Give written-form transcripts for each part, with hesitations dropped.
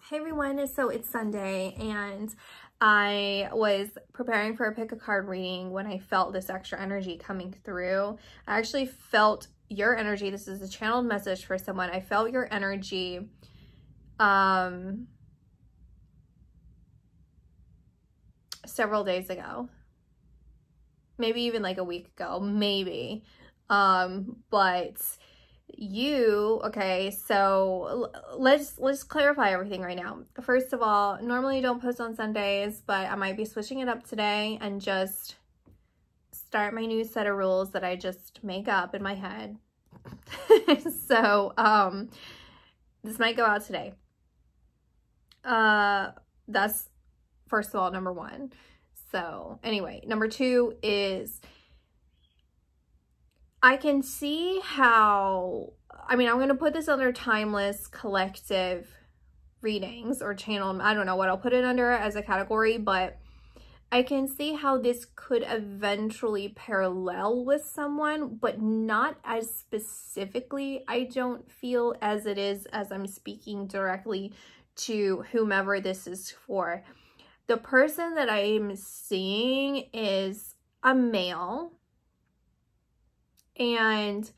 Hey everyone, so it's Sunday and I was preparing for a pick a card reading when I felt this extra energy coming through. I actually felt your energy. This is a channeled message for someone. I felt your energy several days ago. Maybe even like a week ago, maybe. But okay, so let's clarify everything right now. First of all, normally I don't post on Sundays, but I might be switching it up today and just start my new set of rules that I just make up in my head. So this might go out today. That's first of all, number one. So anyway, number two is I can see how, I'm going to put this under timeless collective readings or channel. I don't know what I'll put it under as a category, but I can see how this could eventually parallel with someone, but not as specifically, I don't feel, as it is as I'm speaking directly to whomever this is for. The person that I am seeing is a male. And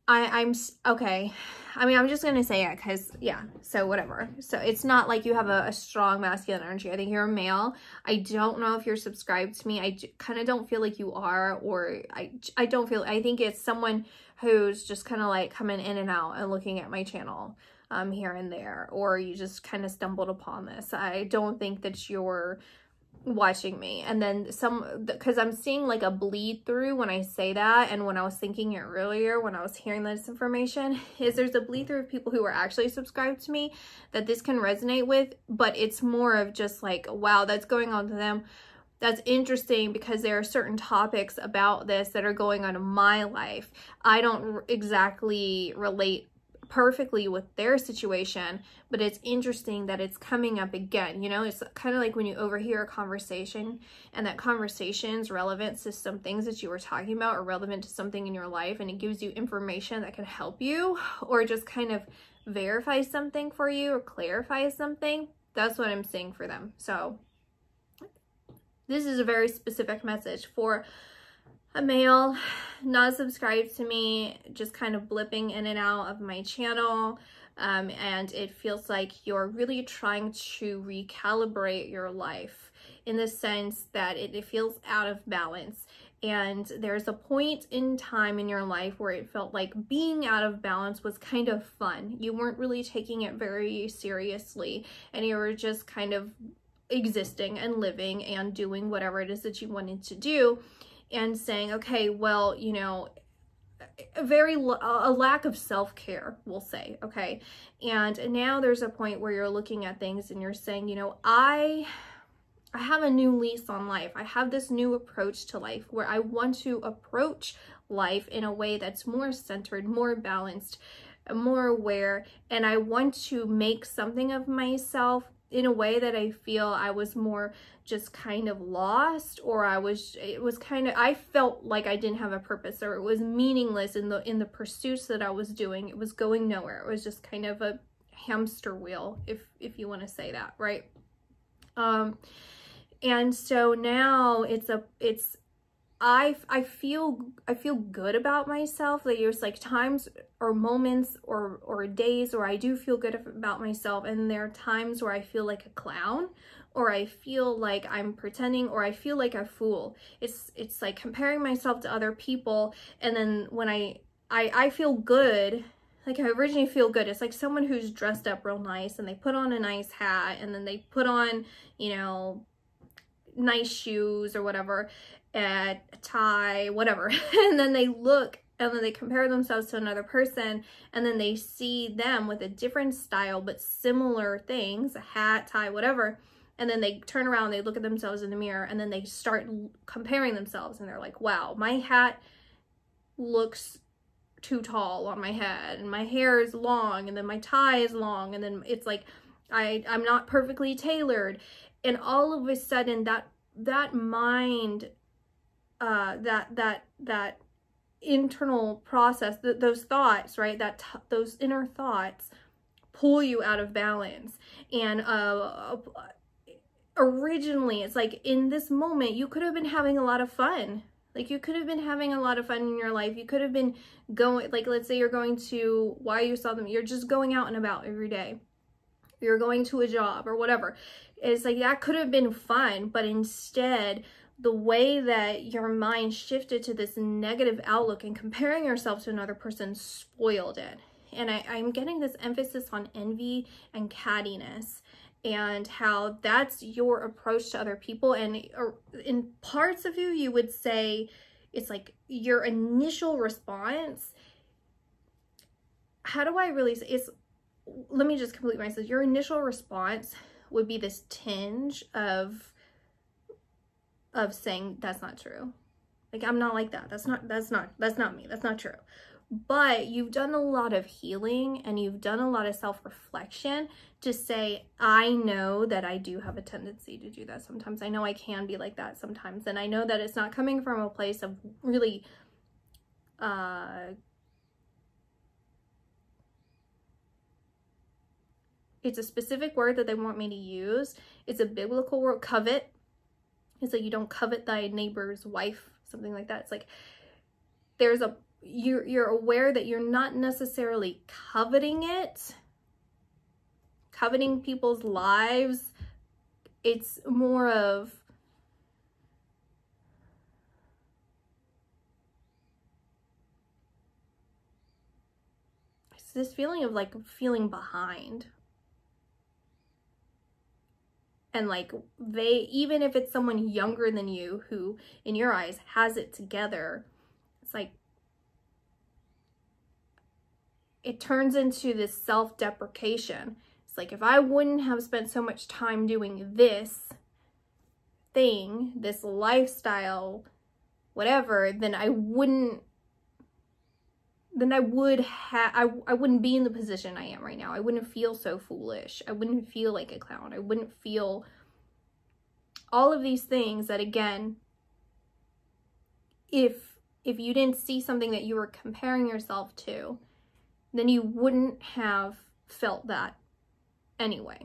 I'm okay. I'm just gonna say it because, yeah, so whatever. So it's not like you have a strong masculine energy. I think you're a male. I don't know if you're subscribed to me. I kind of don't feel like you are, or I don't feel, I think it's someone who's just kind of like coming in and out and looking at my channel here and there, or you just kind of stumbled upon this. I don't think that you're watching me. And then because I'm seeing like a bleed through when I say that, and when I was thinking it earlier when I was hearing this information, is there's a bleed through of people who are actually subscribed to me that this can resonate with, but it's more of just like, wow, that's going on to them. That's interesting because there are certain topics about this that are going on in my life. I don't exactly relate perfectly with their situation, but it's interesting that it's coming up again. You know, it's kind of like when you overhear a conversation and that conversation's relevant to some things that you were talking about or relevant to something in your life, and it gives you information that can help you or just kind of verify something for you or clarify something. That's what I'm saying for them. So this is a very specific message for a male, not subscribed to me, just kind of blipping in and out of my channel, and it feels like you're really trying to recalibrate your life in the sense that it feels out of balance. And there's a point in time in your life where it felt like being out of balance was kind of fun. You weren't really taking it very seriously, and you were just kind of existing and living and doing whatever it is that you wanted to do, and saying, okay, well, you know, a lack of self-care, we'll say, okay? And now there's a point where you're looking at things and you're saying, you know, I have a new lease on life. I have this new approach to life where I want to approach life in a way that's more centered, more balanced, more aware, and I want to make something of myself in a way that I feel I was more just kind of lost, or I felt like I didn't have a purpose, or it was meaningless in the pursuits that I was doing. It was going nowhere. It was just kind of a hamster wheel, if you want to say that, right? And so now I feel good about myself. Like there's like times or moments or days where I do feel good about myself, and there are times where I feel like a clown, or I feel like I'm pretending, or I feel like a fool. It's like comparing myself to other people, and then when I feel good, like I originally feel good. It's like someone who's dressed up real nice and they put on a nice hat, and then they put on, you know, nice shoes or whatever, a tie, whatever, and then they look and then they compare themselves to another person, and then they see them with a different style but similar things, a hat, tie, whatever, and then they turn around, they look at themselves in the mirror, and then they start comparing themselves, and they're like, wow, my hat looks too tall on my head, and my hair is long, and then my tie is long, and then it's like I'm not perfectly tailored, and all of a sudden that mind, that internal process, those thoughts, right, those inner thoughts pull you out of balance. And originally, it's like in this moment, you could have been having a lot of fun. Like you could have been having a lot of fun in your life. You could have been going, like, let's say you're going to, why you saw them, you're just going out and about every day. You're going to a job or whatever. It's like that could have been fun, but instead, the way that your mind shifted to this negative outlook and comparing yourself to another person spoiled it. And I'm getting this emphasis on envy and cattiness, and how that's your approach to other people. And in parts of you would say it's like your initial response. How do I really say it's, let me just complete my sentence. Your initial response would be this tinge of saying that's not true. Like, I'm not like that. That's not me. That's not true. But you've done a lot of healing and you've done a lot of self-reflection to say, I know that I do have a tendency to do that sometimes. I know I can be like that sometimes. And I know that it's not coming from a place of really, it's a specific word that they want me to use. It's a biblical word, covet. It's like you don't covet thy neighbor's wife, something like that. It's like there's a, you're aware that you're not necessarily coveting it, coveting people's lives. It's more of, it's this feeling of like feeling behind. And like even if it's someone younger than you who in your eyes has it together, it's like it turns into this self-deprecation. It's like, if I wouldn't have spent so much time doing this thing, this lifestyle, whatever, then I wouldn't be in the position I am right now. I wouldn't feel so foolish. I wouldn't feel like a clown. I wouldn't feel all of these things that, again, if you didn't see something that you were comparing yourself to, then you wouldn't have felt that anyway.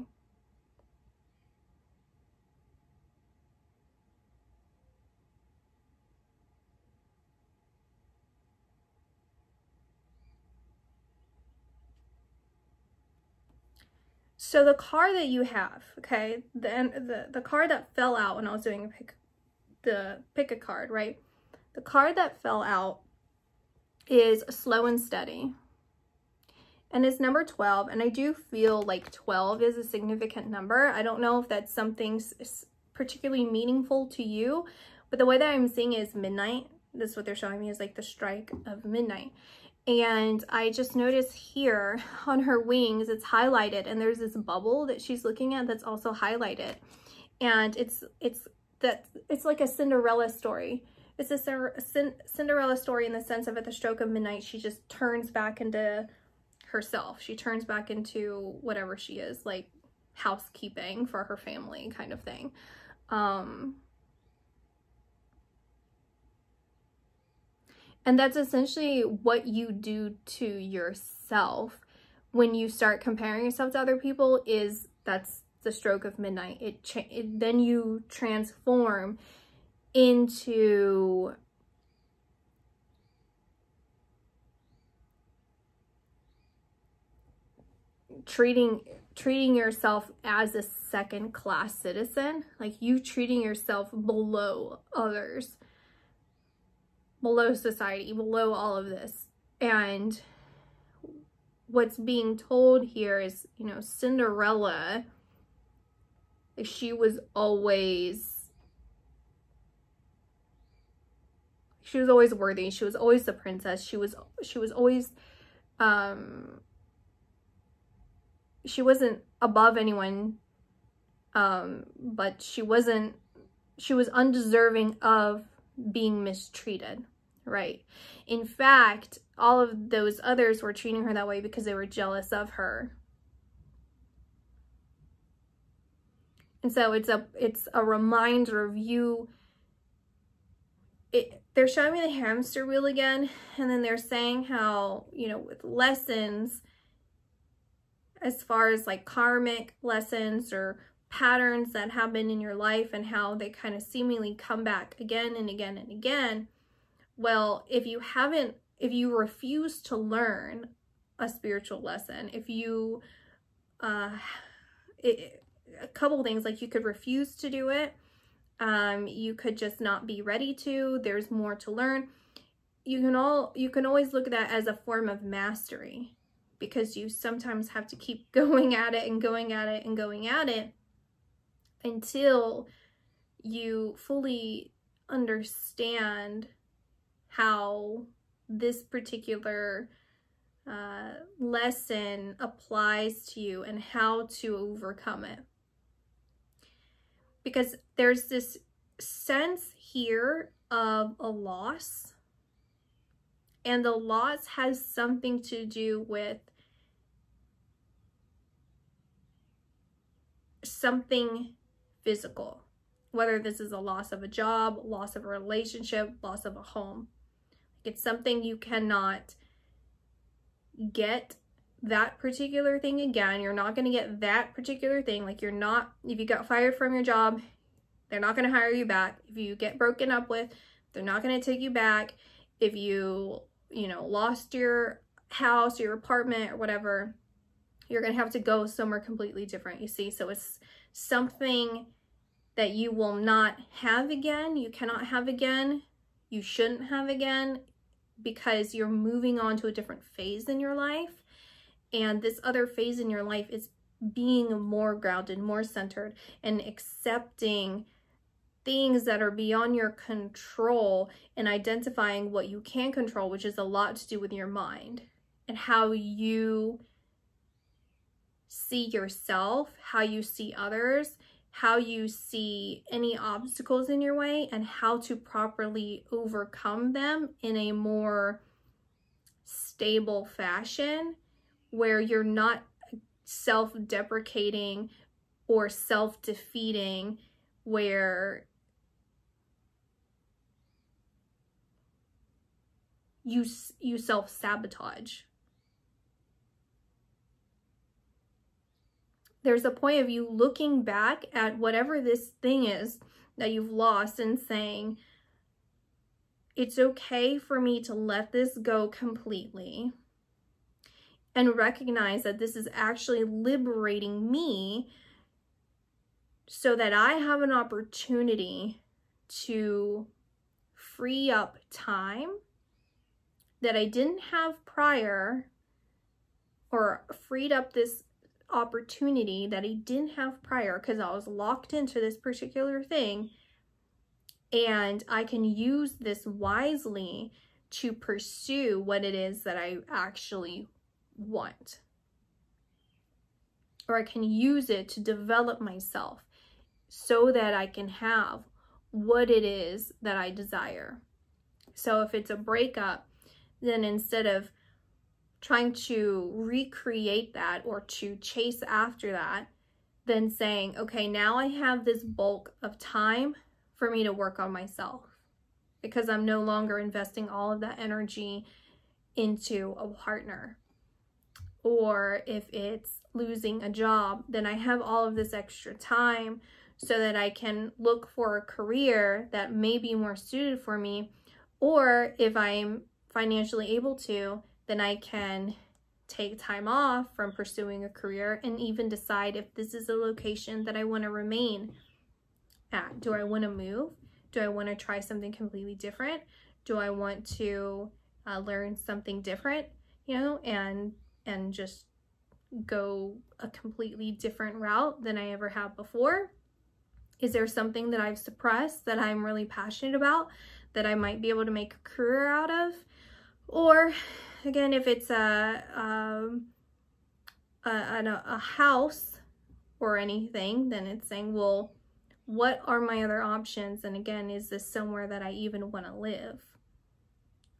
So the car that you have, okay, the car that fell out when I was doing pick a card, right? The card that fell out is Slow and Steady. And it's number 12, and I do feel like 12 is a significant number. I don't know if that's something particularly meaningful to you, but the way that I'm seeing it is midnight. This is what they're showing me, is like the strike of midnight. And I just noticed here on her wings, it's highlighted, and there's this bubble that she's looking at that's also highlighted. And it's like a Cinderella story. It's a Cinderella story in the sense of, at the stroke of midnight, she just turns back into herself. She turns back into whatever she is, like housekeeping for her family kind of thing. And that's essentially what you do to yourself when you start comparing yourself to other people. That's the stroke of midnight. Then you transform into treating yourself as a second-class citizen, like you treating yourself below others, below society, below all of this. And what's being told here is, you know, Cinderella, she was always worthy. She was always the princess. She was always, she wasn't above anyone, but she was undeserving of being mistreated, right? In fact, all of those others were treating her that way because they were jealous of her. And so it's a reminder of you. They're showing me the hamster wheel again, and then they're saying how, you know, with lessons, as far as like karmic lessons or patterns that happen in your life and how they kind of seemingly come back again and again and again. Well, if you refuse to learn a spiritual lesson, if you, a couple things, like you could refuse to do it. You could just not be ready to. There's more to learn. You can always look at that as a form of mastery, because you sometimes have to keep going at it and going at it and going at it until you fully understand how this particular lesson applies to you and how to overcome it. Because there's this sense here of a loss, and the loss has something to do with something physical, whether this is a loss of a job, loss of a relationship, loss of a home. It's something you cannot get that particular thing again. You're not going to get that particular thing. Like, you're not, if you got fired from your job, they're not going to hire you back. If you get broken up with, they're not going to take you back. If you lost your house, your apartment, or whatever, you're going to have to go somewhere completely different, you see? So it's something that you will not have again. You cannot have again. You shouldn't have again, because you're moving on to a different phase in your life. And this other phase in your life is being more grounded, more centered, and accepting things that are beyond your control and identifying what you can control, which is a lot to do with your mind and how you see yourself, how you see others, how you see any obstacles in your way, and how to properly overcome them in a more stable fashion, where you're not self-deprecating or self-defeating, where you self-sabotage. There's a point of you looking back at whatever this thing is that you've lost and saying, it's okay for me to let this go completely, and recognize that this is actually liberating me so that I have an opportunity to free up time that I didn't have prior, or freed up this opportunity that I didn't have prior because I was locked into this particular thing, and I can use this wisely to pursue what it is that I actually want, or I can use it to develop myself so that I can have what it is that I desire. So if it's a breakup, then instead of trying to recreate that or to chase after that, then saying, okay, now I have this bulk of time for me to work on myself, because I'm no longer investing all of that energy into a partner. Or if it's losing a job, then I have all of this extra time so that I can look for a career that may be more suited for me. Or if I'm financially able to, then I can take time off from pursuing a career and even decide if this is a location that I want to remain at. Do I want to move? Do I want to try something completely different? Do I want to learn something different, and just go a completely different route than I ever have before? Is there something that I've suppressed that I'm really passionate about that I might be able to make a career out of? Or again, if it's a house or anything, then it's saying, well, what are my other options? And again, is this somewhere that I even want to live?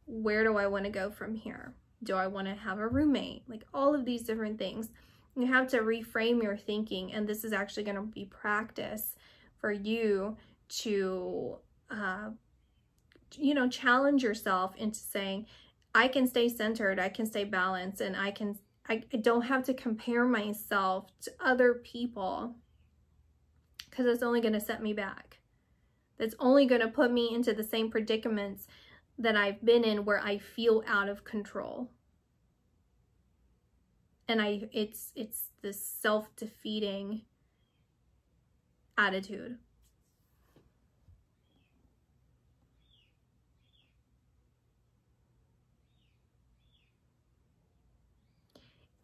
Where do I want to go from here? Do I want to have a roommate? Like, all of these different things. You have to reframe your thinking, and this is actually going to be practice for you to, challenge yourself into saying, I can stay centered, I can stay balanced, and I can I don't have to compare myself to other people, because it's only going to set me back. That's only going to put me into the same predicaments that I've been in, where I feel out of control. And it's this self-defeating attitude.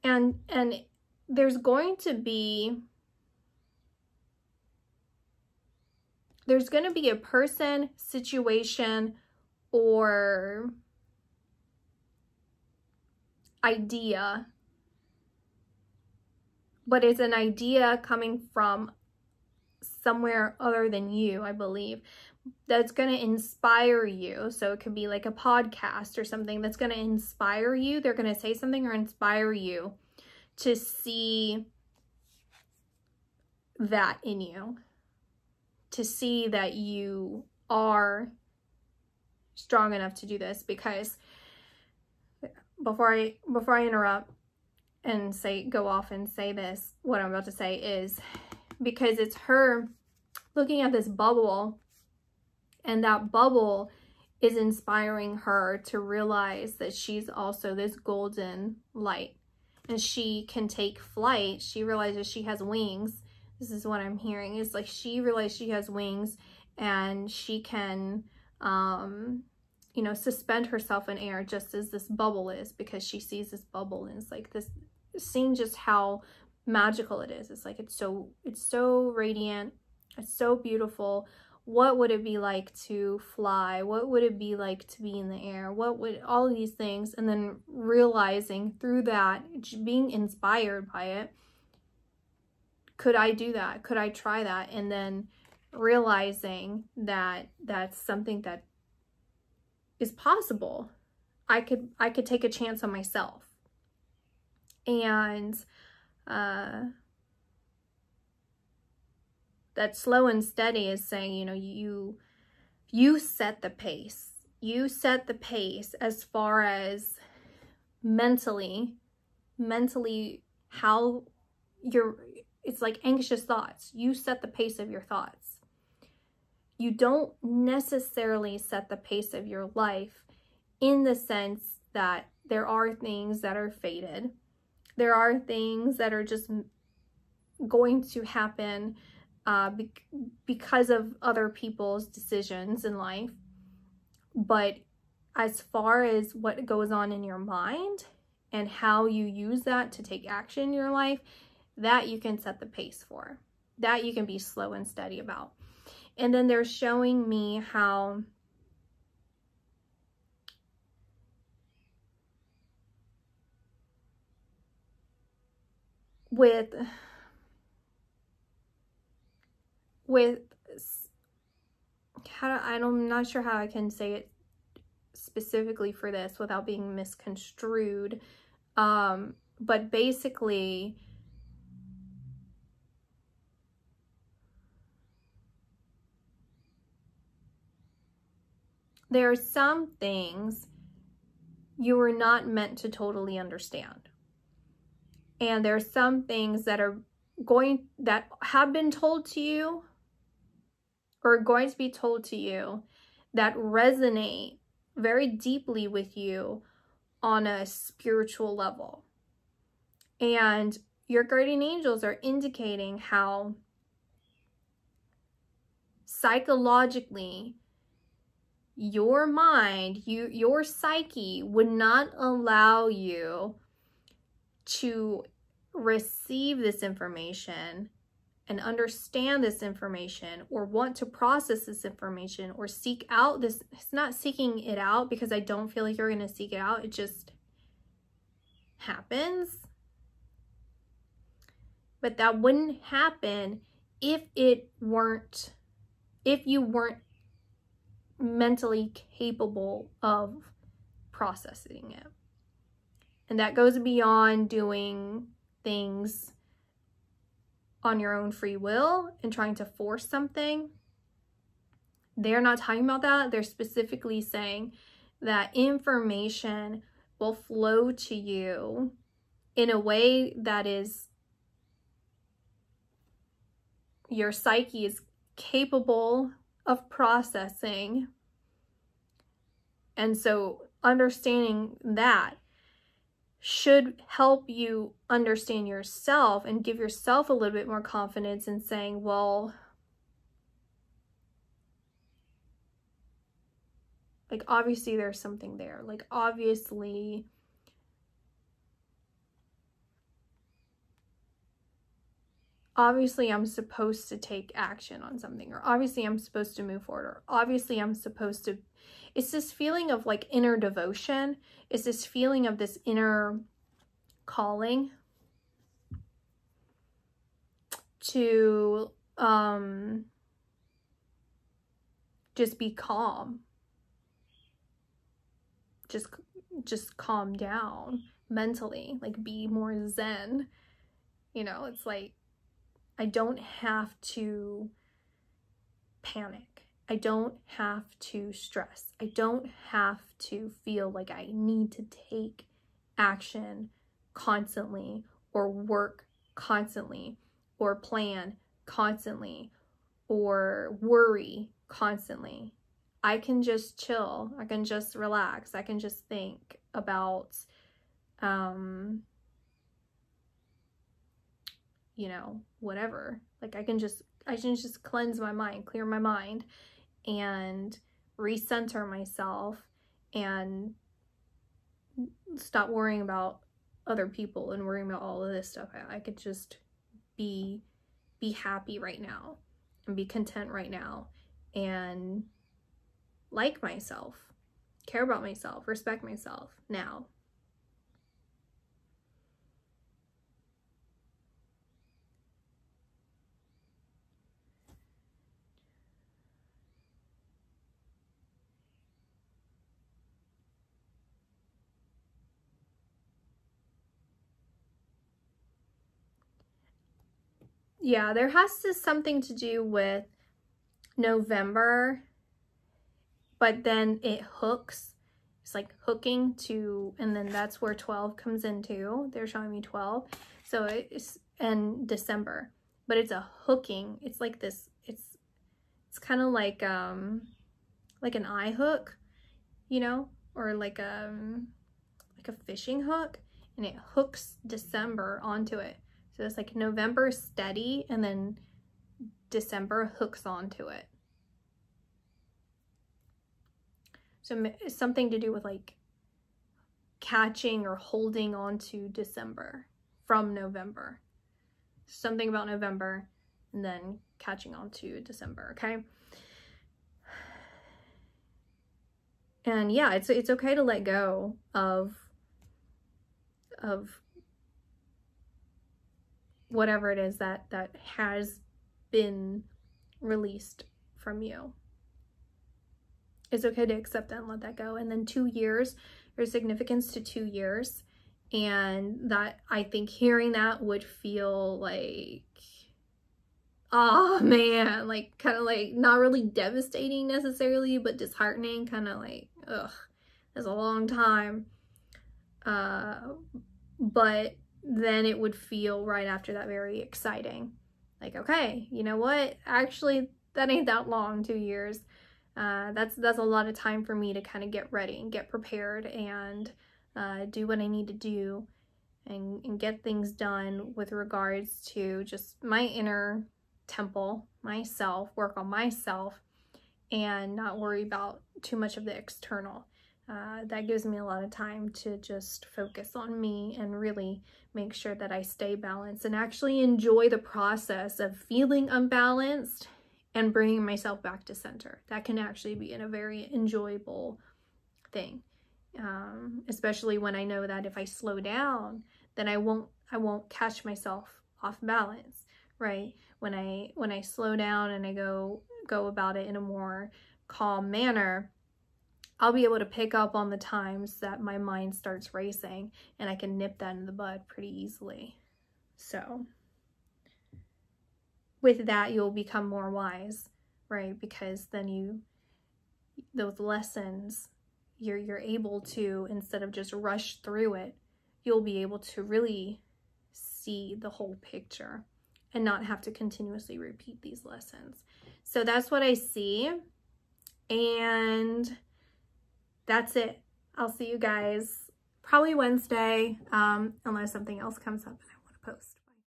And there's going to be a person, situation, or idea, but it's an idea coming from somewhere other than you, I believe, that's going to inspire you. So it could be like a podcast or something that's going to inspire you. They're going to say something or inspire you to see that in you, to see that you are strong enough to do this. Because before I interrupt and go off and say this, what I'm about to say is, because it's her looking at this bubble, and that bubble is inspiring her to realize that she's also this golden light, and she can take flight. She realizes she has wings. This is what I'm hearing. It's like she realized she has wings, and she can, you know, suspend herself in air, just as this bubble is, because she sees this bubble, and it's like this, seeing just how magical it is. It's like, it's so radiant. It's so beautiful. What would it be like to fly? What would it be like to be in the air? What would all of these things, and then realizing through that, being inspired by it, could I do that? Could I try that? And then realizing that that's something that is possible. I could take a chance on myself. And that slow and steady is saying, you know, you set the pace. You set the pace as far as mentally how it's like anxious thoughts. You set the pace of your thoughts. You don't necessarily set the pace of your life, in the sense that there are things that are fated. There are things that are just going to happen because of other people's decisions in life. But as far as what goes on in your mind and how you use that to take action in your life, that you can set the pace for. That you can be slow and steady about. And then they're showing me how I'm not sure how I can say it specifically for this without being misconstrued, but basically there are some things you were not meant to totally understand. And there are some things that have been told to you, or are going to be told to you, that resonate very deeply with you on a spiritual level. And your guardian angels are indicating how psychologically your mind, your psyche would not allow you to receive this information and understand this information, or want to process this information, or seek out this. It's not seeking it out, because I don't feel like you're going to seek it out. It just happens. But that wouldn't happen if you weren't mentally capable of processing it. And that goes beyond doing things on your own free will and trying to force something. They're not talking about that. They're specifically saying that information will flow to you in a way that is your psyche is capable of processing. And so understanding that should help you understand yourself and give yourself a little bit more confidence in saying, well, like, obviously there's something there. Like, obviously I'm supposed to take action on something, or obviously I'm supposed to move forward, or obviously I'm supposed to. It's this feeling of like inner devotion. It's this feeling of this inner calling to just be calm. Just calm down mentally, like be more zen. You know, it's like, I don't have to panic. I don't have to stress. I don't have to feel like I need to take action constantly, or work constantly, or plan constantly, or worry constantly. I can just chill. I can just relax. I can just think about, you know, whatever. Like, I can just cleanse my mind, clear my mind, and recenter myself, and stop worrying about other people and worrying about all of this stuff. I could just be happy right now, and be content right now, and like myself, care about myself, respect myself now. Yeah, there has to something to do with November, but then it hooks. It's like hooking to, and then that's where 12 comes into. They're showing me 12. So it's, and December, but it's a hooking. It's like this, it's kind of like an eye hook, you know, or like a fishing hook, and it hooks December onto it. So it's like November steady, and then December hooks onto it. So it's something to do with like catching or holding onto December from November. Something about November and then catching onto December, okay? And yeah, it's okay to let go of whatever it is that has been released from you. It's okay to accept that and let that go. And then 2 years, there's significance to 2 years. And that, I think hearing that would feel like, oh man, like kind of like not really devastating necessarily, but disheartening, kind of like, ugh, that's a long time. But then it would feel right after that very exciting. Like, okay, you know what? Actually, that ain't that long, 2 years. That's a lot of time for me to kind of get ready and get prepared and do what I need to do and get things done with regards to just my inner temple, myself, work on myself, and not worry about too much of the external. That gives me a lot of time to just focus on me and really make sure that I stay balanced and actually enjoy the process of feeling unbalanced and bringing myself back to center. That can actually be a very enjoyable thing, especially when I know that if I slow down, then I won't catch myself off balance, right? When I slow down and I go about it in a more calm manner, I'll be able to pick up on the times that my mind starts racing, and I can nip that in the bud pretty easily. So with that, you'll become more wise, right? Because then those lessons, you're able to, instead of just rush through it, you'll be able to really see the whole picture and not have to continuously repeat these lessons. So that's what I see. And that's it. I'll see you guys probably Wednesday, unless something else comes up and I want to post.